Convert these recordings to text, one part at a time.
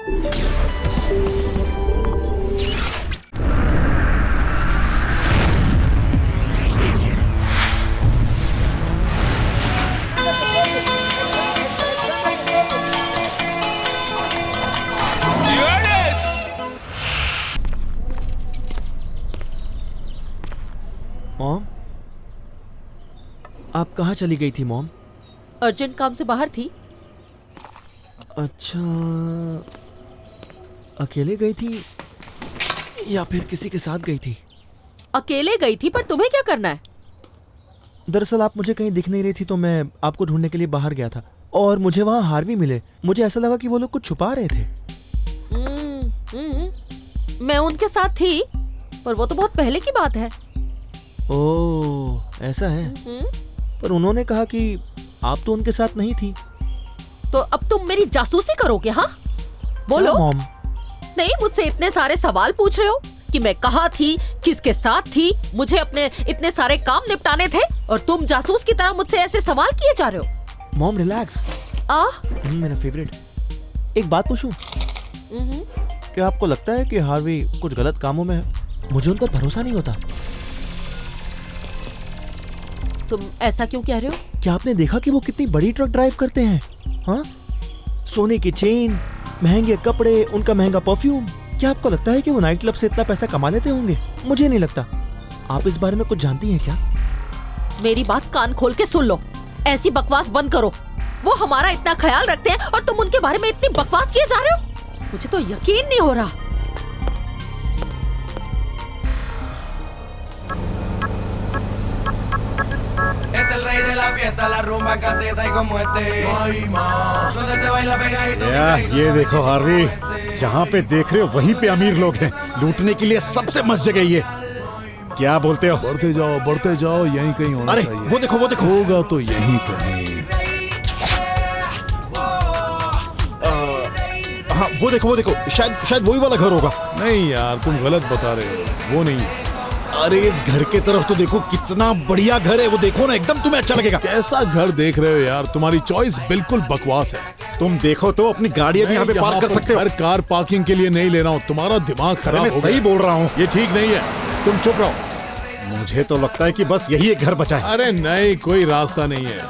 Mom, आप कहाँ चली गई थी मॉम? अर्जेंट काम से बाहर थी। अच्छा, अकेले गई थी या फिर किसी के साथ गई थी? अकेले गई थी, पर तुम्हें क्या करना है? दरअसल आप मुझे कहीं दिख नहीं रही थी तो मैं आपको ढूंढने के लिए बाहर गया था और मुझे वहाँ हार्वी मिले। मुझे ऐसा लगा कि वो लोग कुछ छुपा रहे थे। मैं उनके साथ थी, पर वो तो बहुत पहले की बात है। ओह, ऐसा है। पर उन्होंने कहा कि आप तो उनके साथ नहीं थी। तो अब तुम मेरी जासूसी करोगे? हाँ बोलो। मॉम, नहीं, मुझसे इतने सारे सवाल पूछ रहे हो कि मैं कहाँ थी, किसके साथ थी, मुझे अपने इतने सारे काम निपटाने थे और तुम जासूस की तरह मुझसे ऐसे सवाल किए जा रहे हो। Mom relax. मेरा फेवरेट। एक बात पूछूं? क्या आपको लगता है कि हार्वी कुछ गलत कामों में है? मुझे उन पर भरोसा नहीं होता। तुम ऐसा क्यों कह रहे हो? क्या आपने देखा कि वो कितनी बड़ी ट्रक ड्राइव करते हैं? हाँ, सोने की चेन, महंगे कपड़े, उनका महंगा परफ्यूम। क्या आपको लगता है कि वो नाइट क्लब से इतना पैसा कमा लेते होंगे? मुझे नहीं लगता। आप इस बारे में कुछ जानती हैं क्या? मेरी बात कान खोल के सुन लो। ऐसी बकवास बंद करो। वो हमारा इतना ख्याल रखते हैं और तुम उनके बारे में इतनी बकवास किए जा रहे हो? मुझे तो यकीन नहीं हो रहा। Es el rey de la fiesta, la rumba en caseta y como este. Ay, ma. Donde se baila pegadito. ये देखो हार्वी, जहाँ पे देख रहे हो वहीं पे अमीर लोग हैं। लूटने के लिए सबसे मस्त जगह ये। क्या बोलते हो? बढ़ते जाओ, यहीं कहीं होना अरे चाहिए। वो देखो होगा तो यहीं कहीं। हाँ वो देखो, शायद वही वाला घर होगा। नहीं यार, तुम गलत बता रहे हो, वो नहीं। अरे इस घर के तरफ तो देखो, कितना बढ़िया घर है। वो देखो ना, एकदम तुम्हें अच्छा लगेगा। कैसा घर देख रहे हो यार? तुम्हारी चॉइस बिल्कुल बकवास है। तुम देखो तो, अपनी गाड़ियाँ भी यहाँ पे पार्क कर सकते हो। कार पार्किंग के लिए नहीं ले रहा हूँ, तुम्हारा दिमाग खराब मैं हो सही गया। बोल रहा हूँ। ये ठीक नहीं है, तुम चुप रहो। मुझे तो लगता है कि बस यही एक घर बचा है। अरे नहीं, कोई रास्ता नहीं है।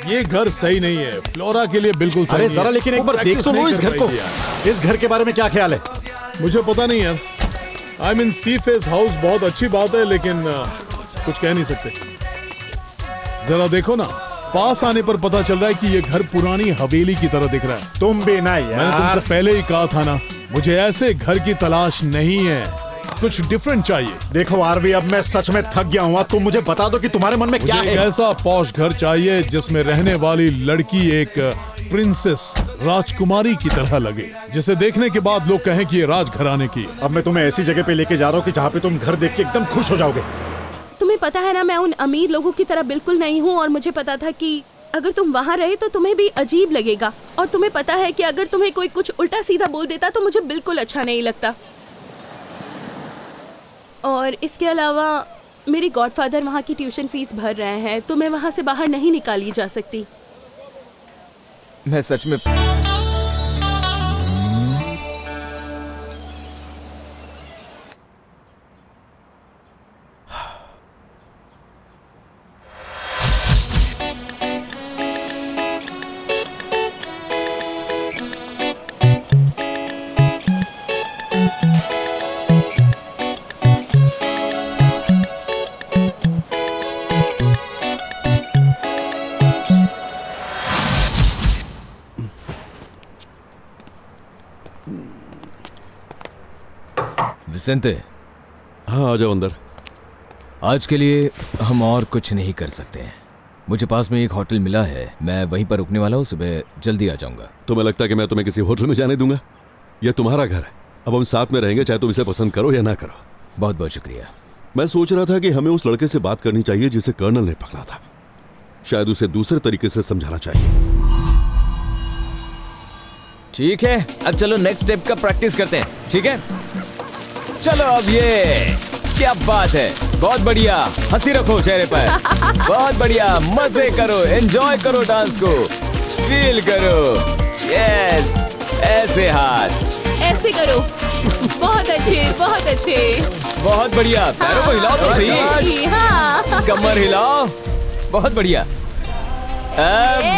ये घर सही नहीं है, फ्लोरा के लिए बिल्कुल सही अरे नहीं जरा है। लेकिन एक वो बार देख practice तो लो नहीं इस कर घर को। पाएगी यार। इस घर के बारे में क्या ख्याल है? मुझे पता नहीं यार। I mean sea face house बहुत अच्छी बात है, लेकिन कुछ कह नहीं सकते। जरा देखो ना, पास आने पर पता चल रहा है कि ये घर पुरानी हवेली की तरह दिख रहा है। तुम भी ना यार। मैंने तुमसे पहले ही कहा था ना, मुझे ऐसे घर की तलाश नहीं है, कुछ डिफरेंट चाहिए। देखो आरवी, अब मैं सच में थक गया हूँ। तुम मुझे बता दो कि तुम्हारे मन में क्या मुझे है। एक ऐसा पॉश घर चाहिए जिसमें रहने वाली लड़की एक प्रिंसेस, राजकुमारी की तरह लगे, जिसे देखने के बाद लोग कहें कि ये राजघराने की है। अब मैं तुम्हें ऐसी जगह पे लेके जा रहा हूँ कि जहाँ पे तुम घर देख के एकदम खुश हो जाओगे। तुम्हें पता है ना, मैं उन अमीर लोगों की तरह बिल्कुल नहीं हूँ और मुझे पता था कि अगर तुम वहाँ रहे तो तुम्हें भी अजीब लगेगा। और तुम्हें पता है कि अगर तुम्हें कोई कुछ उल्टा सीधा बोल देता तो मुझे बिल्कुल अच्छा नहीं लगता। और इसके अलावा मेरे गॉडफादर वहाँ की ट्यूशन फीस भर रहे हैं, तो मैं वहाँ से बाहर नहीं निकाली जा सकती। मैं सच में विसेंते। हाँ, आ जाओ अंदर। आज के लिए हम और कुछ नहीं कर सकते हैं। मुझे पास में एक होटल मिला है, मैं वहीं पर रुकने वाला हूँ। सुबह जल्दी आ जाऊंगा। तुम्हें लगता है कि मैं तुम्हें किसी होटल में जाने दूंगा? यह तुम्हारा घर है, अब हम साथ में रहेंगे, चाहे तुम इसे पसंद करो या ना करो। बहुत बहुत शुक्रिया। मैं सोच रहा था कि हमें उस लड़के से बात करनी चाहिए जिसे कर्नल ने पकड़ा था। शायद उसे दूसरे तरीके से समझाना चाहिए। ठीक है, अब चलो नेक्स्ट स्टेप का प्रैक्टिस करते हैं। ठीक है, चलो। अब ये क्या बात है, बहुत बढ़िया। हंसी रखो चेहरे पर। बहुत बढ़िया, मजे करो, एंजॉय करो, डांस को फील करो। यस, ऐसे हाथ से करो। बहुत अच्छे, बहुत अच्छे। बहुत बढ़िया, पैरों को हिलाओ तो सही। हाँ। कमर हिलाओ, बहुत बढ़िया। अब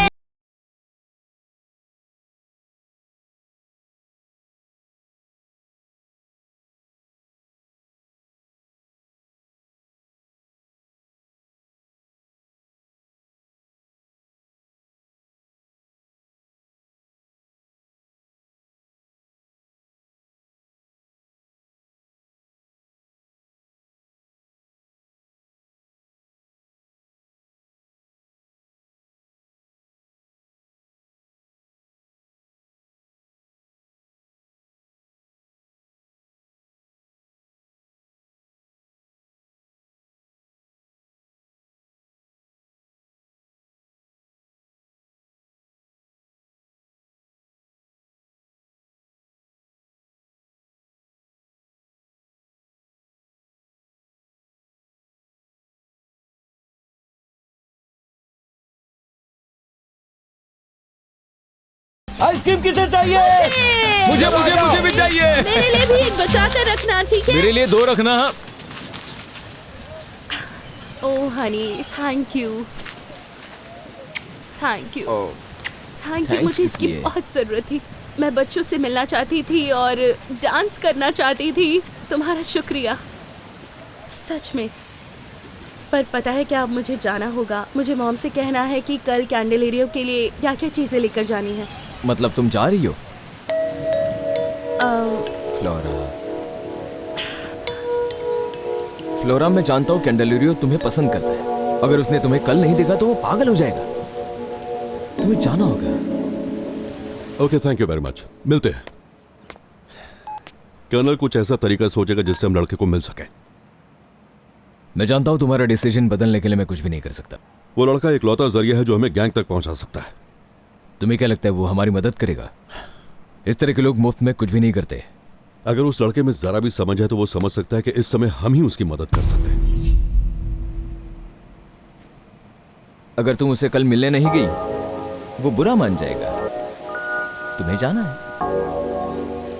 आइसक्रीम किसे चाहिए? मुझे मुझे मुझे भी चाहिए। मेरे लिए भी एक बचा कर रखना, ठीक है? मेरे लिए 2 रखना। Oh honey, thank you, thank you, thank you. मुझे इसकी बहुत जरूरत थी। मैं बच्चों से मिलना चाहती थी और डांस करना चाहती थी। तुम्हारा शुक्रिया, सच में। पर पता है क्या, अब मुझे जाना होगा। मुझे मॉम से कहना है कि कल कैंडलेरियो के लिए क्या क्या चीजें लेकर जानी है। मतलब तुम जा रही हो? फ्लोरा, फ्लोरा, मैं जानता हूँ कैंडलेरियो तुम्हें पसंद करता है। अगर उसने तुम्हें कल नहीं देखा तो वो पागल हो जाएगा। तुम्हें जाना होगा। Okay, thank you very much. मिलते हैं। कर्नल कुछ ऐसा तरीका सोचेगा जिससे हम लड़के को मिल सके। मैं जानता हूँ तुम्हारा डिसीजन बदलने के लिए मैं कुछ भी नहीं कर सकता। वो लड़का इकलौता जरिया है जो हमें गैंग तक पहुंचा सकता है। तुम्हें क्या लगता है वो हमारी मदद करेगा? इस तरह के लोग मुफ्त में कुछ भी नहीं करते। अगर उस लड़के में जरा भी समझ है तो वो समझ सकता है कि इस समय हम ही उसकी मदद कर सकते हैं। अगर तुम उसे कल मिलने नहीं गई वो बुरा मान जाएगा। तुम्हें जाना है,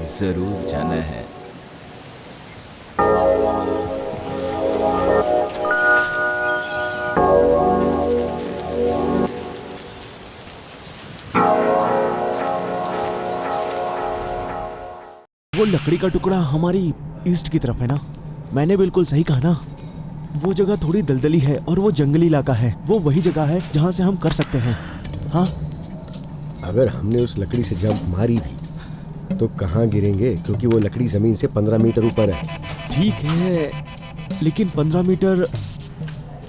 जरूर जाना है। वो लकड़ी का टुकड़ा हमारी ईस्ट की तरफ है ना? मैंने बिल्कुल सही कहा ना? वो जगह थोड़ी दलदली है और वो जंगली इलाका है। वो वही जगह है जहाँ से हम कर सकते हैं। हाँ, अगर हमने उस लकड़ी से जंप मारी भी तो कहाँ गिरेंगे, क्योंकि वो लकड़ी जमीन से 15 मीटर ऊपर है। ठीक है, लेकिन 15 मीटर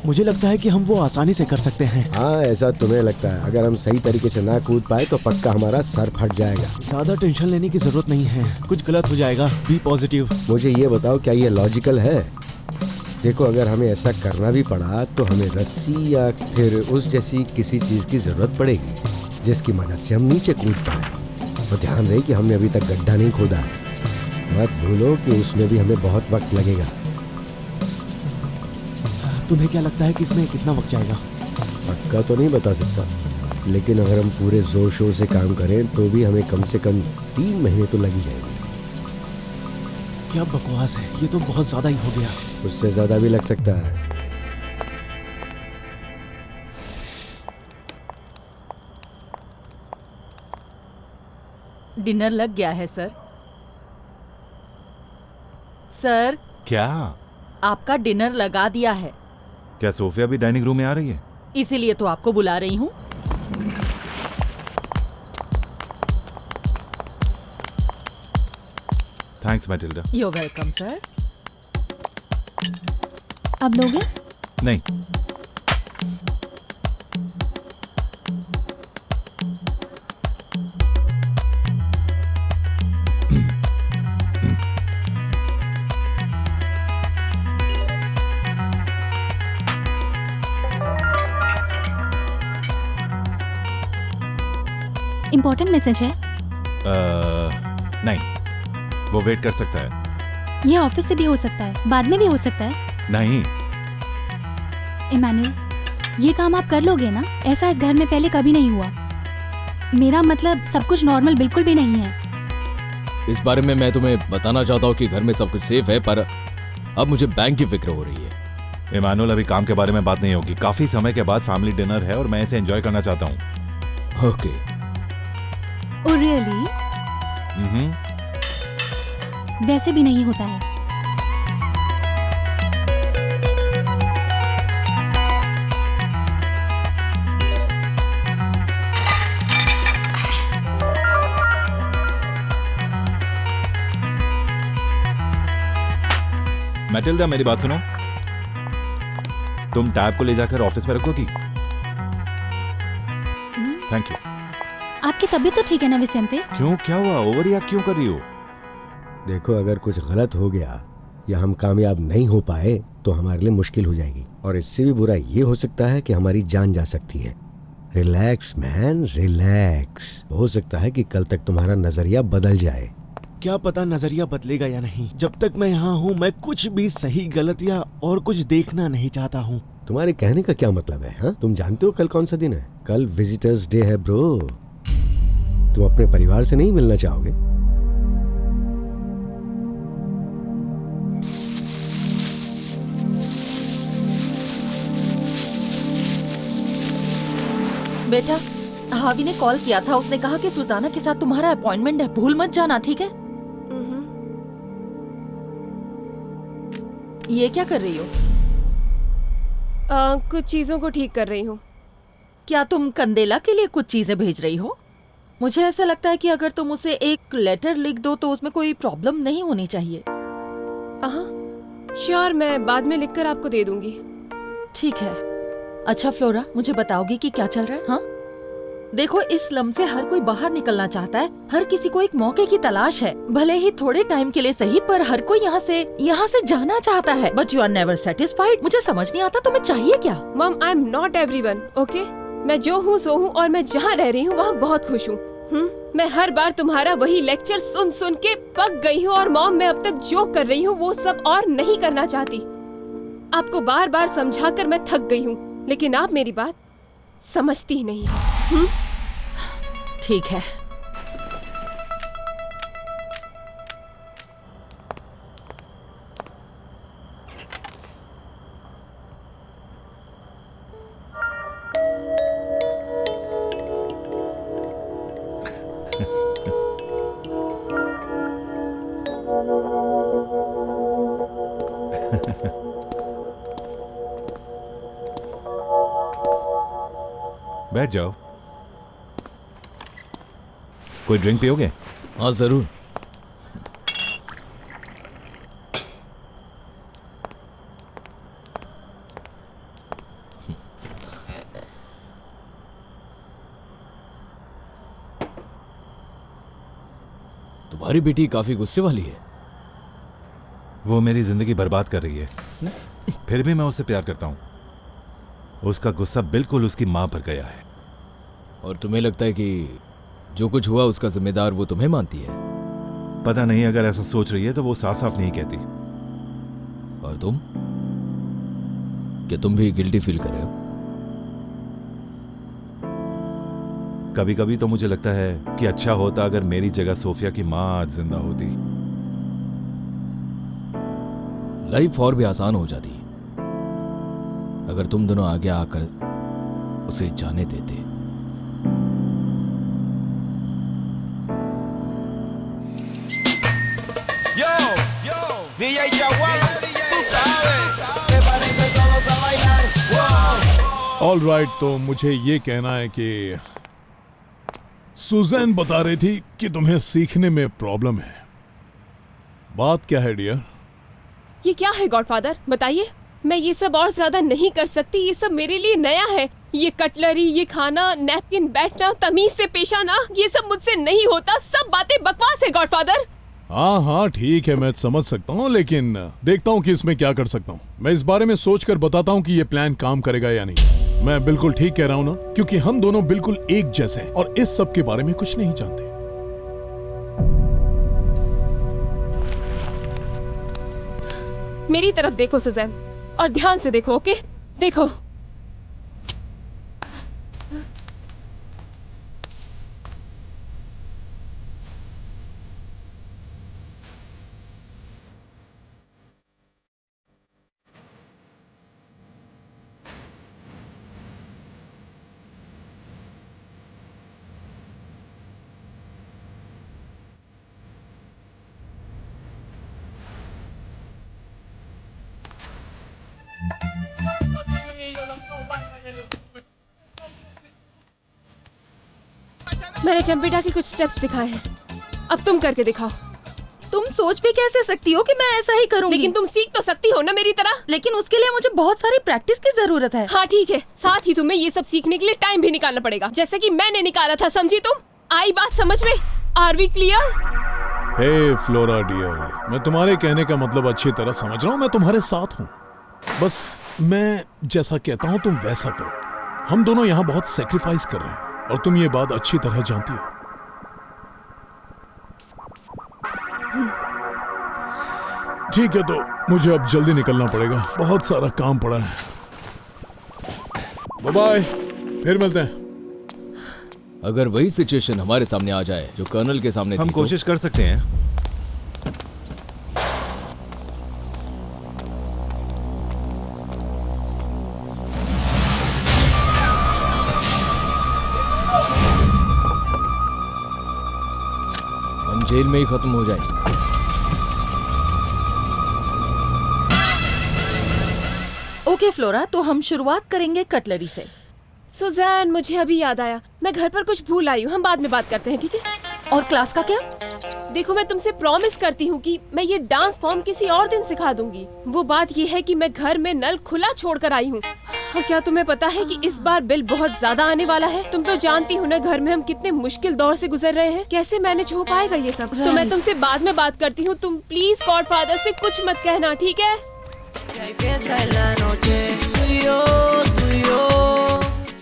मुझे लगता है कि हम वो आसानी से कर सकते हैं। हाँ, ऐसा तुम्हें लगता है। अगर हम सही तरीके से ना कूद पाए तो पक्का हमारा सर फट जाएगा। ज्यादा टेंशन लेने की जरूरत नहीं है, कुछ गलत हो जाएगा। Be positive. मुझे ये बताओ, क्या ये लॉजिकल है? देखो, अगर हमें ऐसा करना भी पड़ा तो हमें रस्सी या फिर उस जैसी किसी चीज की जरूरत पड़ेगी जिसकी मदद से हम नीचे कूद पाए। तो ध्यान रहे कि हमने अभी तक गड्ढा नहीं खोदा है। मत भूलो कि उसमें भी हमें बहुत वक्त लगेगा। तुम्हें क्या लगता है कि इसमें कितना वक्त जाएगा? पक्का तो नहीं बता सकता, लेकिन अगर हम पूरे जोर शोर से काम करें तो भी हमें कम से कम 3 महीने तो लग ही जाएंगे। क्या बकवास है, ये तो बहुत ज्यादा ही हो गया। उससे ज्यादा भी लग सकता है। डिनर लग गया है सर। सर, क्या? आपका डिनर लगा दिया है। क्या सोफिया भी डाइनिंग रूम में आ रही है? इसीलिए तो आपको बुला रही हूँ। Thanks Matilda. You welcome sir. अब लोगे? नहीं, इम्पोर्टेंट मैसेज है? नहीं, वो वेट कर सकता है। ये ऑफिस से भी हो सकता है, बाद में भी हो सकता है। नहीं। इमानुएल, ये काम आप कर लोगे ना? ऐसा इस घर में पहले कभी नहीं हुआ। मेरा मतलब सब कुछ नॉर्मल बिल्कुल भी नहीं है। इस बारे में मैं तुम्हें बताना चाहता हूँ कि घर में सब कुछ सेफ है, पर अब मुझे बैंक की फिक्र हो रही है। इमानुअल, अभी काम के बारे में बात नहीं होगी। काफी समय के बाद फैमिली डिनर है और मैं इसे एंजॉय करना चाहता हूँ। ओके। Oh really? वैसे भी नहीं होता है। मैटिल्डा, मेरी बात सुनो। तुम टैब को ले जाकर ऑफिस में रखोगी? Thank you. आपकी तबीयत तो ठीक है ना विसेंते? क्यों, क्या हुआ? ओवर रिएक्ट क्यों कर रही हो? देखो, अगर कुछ गलत हो गया या हम कामयाब नहीं हो पाए तो हमारे लिए मुश्किल हो जाएगी, और इससे भी बुरा ये हो सकता है कि हमारी जान जा सकती है। Relax man, relax. हो सकता है कि कल तक तुम्हारा नजरिया बदल जाए। क्या पता नजरिया बदलेगा या नहीं। जब तक मैं यहाँ हूँ मैं कुछ भी सही गलत या और कुछ देखना नहीं चाहता हूँ। तुम्हारे कहने का क्या मतलब है? हाँ, तुम जानते हो कल कौन सा दिन है? कल विजिटर्स डे है ब्रो। तुम अपने परिवार से नहीं मिलना चाहोगे? बेटा, हावी ने कॉल किया था। उसने कहा कि सुजाना के साथ तुम्हारा अपॉइंटमेंट है, भूल मत जाना, ठीक है? ये क्या कर रही हो? कुछ चीजों को ठीक कर रही हूँ। क्या तुम कंदेला के लिए कुछ चीजें भेज रही हो? मुझे ऐसा लगता है कि अगर तुम उसे एक लेटर लिख दो तो उसमें कोई प्रॉब्लम नहीं होनी चाहिए। श्योर, मैं बाद में लिखकर आपको दे दूंगी। ठीक है। अच्छा फ्लोरा, मुझे बताओगी कि क्या चल रहा है? हाँ, देखो, इस स्लम से हर कोई बाहर निकलना चाहता है। हर किसी को एक मौके की तलाश है, भले ही थोड़े टाइम के लिए सही, पर हर कोई यहाँ से जाना चाहता है। But you are never satisfied. मुझे समझ नहीं आता तुम्हें चाहिए क्या? Hmm, I am not everyone, okay? मैं जो हूँ सो हूँ, और मैं जहाँ रह रही हूँ वहाँ बहुत खुश हूँ। मैं हर बार तुम्हारा वही लेक्चर सुन सुन के पक गई हूँ, और मॉम, मैं अब तक जो कर रही हूँ वो सब और नहीं करना चाहती। आपको बार बार समझा कर मैं थक गई हूँ, लेकिन आप मेरी बात समझती ही नहीं। ठीक है। बैठ जाओ। कोई ड्रिंक पियोगे? हाँ जरूर। तुम्हारी बेटी काफी गुस्से वाली है। वो मेरी जिंदगी बर्बाद कर रही है, फिर भी मैं उससे प्यार करता हूँ। उसका गुस्सा बिल्कुल उसकी माँ पर गया है। और तुम्हें लगता है कि जो कुछ हुआ उसका जिम्मेदार वो तुम्हें मानती है? पता नहीं, अगर ऐसा सोच रही है तो वो साफ साफ नहीं कहती। और तुम, क्या तुम भी गिल्टी फील कर रहे हो? कभी कभी तो मुझे लगता है कि अच्छा होता अगर मेरी जगह सोफिया की माँ आज जिंदा होती। लाइफ और भी आसान हो जाती अगर तुम दोनों आगे आकर उसे जाने देते। ऑल राइट, तो मुझे ये कहना है कि सुजैन बता रही थी कि तुम्हें सीखने में प्रॉब्लम है। बात क्या है डियर? ये क्या है गॉडफादर, बताइए। मैं ये सब और ज्यादा नहीं कर सकती। ये सब मेरे लिए नया है। ये कटलरी, ये खाना, नैपकिन, बैठना, तमीज से पेश आना, ये सब मुझसे नहीं होता। सब बातें बकवास है गॉडफादर। हाँ हाँ ठीक है, मैं समझ सकता हूँ, लेकिन देखता हूँ कि इसमें क्या कर सकता हूँ। मैं इस बारे में सोचकर बताता हूँ कि ये प्लान काम करेगा या नहीं। मैं बिल्कुल ठीक कह रहा हूँ ना? क्योंकि हम दोनों बिल्कुल एक जैसे हैं और इस सब के बारे में कुछ नहीं जानते। मेरी तरफ देखो सुजैन, और ध्यान से देखो, ओके? देखो। मैंने चंपेटा के कुछ स्टेप्स दिखाए हैं, अब तुम करके दिखाओ। तुम सोच भी कैसे सकती हो कि मैं ऐसा ही करूंगी? लेकिन तुम सीख तो सकती हो ना मेरी तरह। लेकिन उसके लिए मुझे बहुत सारी प्रैक्टिस की जरूरत है। हाँ ठीक है, साथ ही तुम्हें ये सब सीखने के लिए टाइम भी निकालना पड़ेगा, जैसे कि मैंने निकाला था। समझी तुम? आई बात समझ में? Are we clear? Hey Flora dear, मैं तुम्हारे कहने का मतलब अच्छी तरह समझ रहा हूँ। मैं तुम्हारे साथ हूँ, बस मैं जैसा कहता हूँ तुम वैसा करो। हम दोनों यहाँ बहुत सेक्रीफाइस कर रहे हैं और तुम ये बात अच्छी तरह जानती हो। ठीक है, तो मुझे अब जल्दी निकलना पड़ेगा, बहुत सारा काम पड़ा है। बाय बाय, फिर मिलते हैं। अगर वही सिचुएशन हमारे सामने आ जाए जो कर्नल के सामने हम थी, कोशिश कर सकते हैं। हम जेल में ही खत्म हो जाएंगे। ओके फ्लोरा, तो हम शुरुआत करेंगे कटलरी से। सुजैन, मुझे अभी याद आया, मैं घर पर कुछ भूल आई हूँ, हम बाद में बात करते हैं, ठीक है? और क्लास का क्या? देखो, मैं तुमसे प्रॉमिस करती हूँ कि मैं ये डांस फॉर्म किसी और दिन सिखा दूंगी। वो बात ये है कि मैं घर में नल खुला छोड़कर आई हूँ। और क्या तुम्हें पता है कि इस बार बिल बहुत ज्यादा आने वाला है? तुम तो जानती हो ना, घर में हम कितने मुश्किल दौर से गुजर रहे हैं। कैसे मैनेज हो पाएगा ये सब? तो मैं तुमसे बाद में बात करती हूँ। तुम प्लीज गॉडफादर से कुछ मत कहना, ठीक है? Que hay fiesta en la noche, tú y yo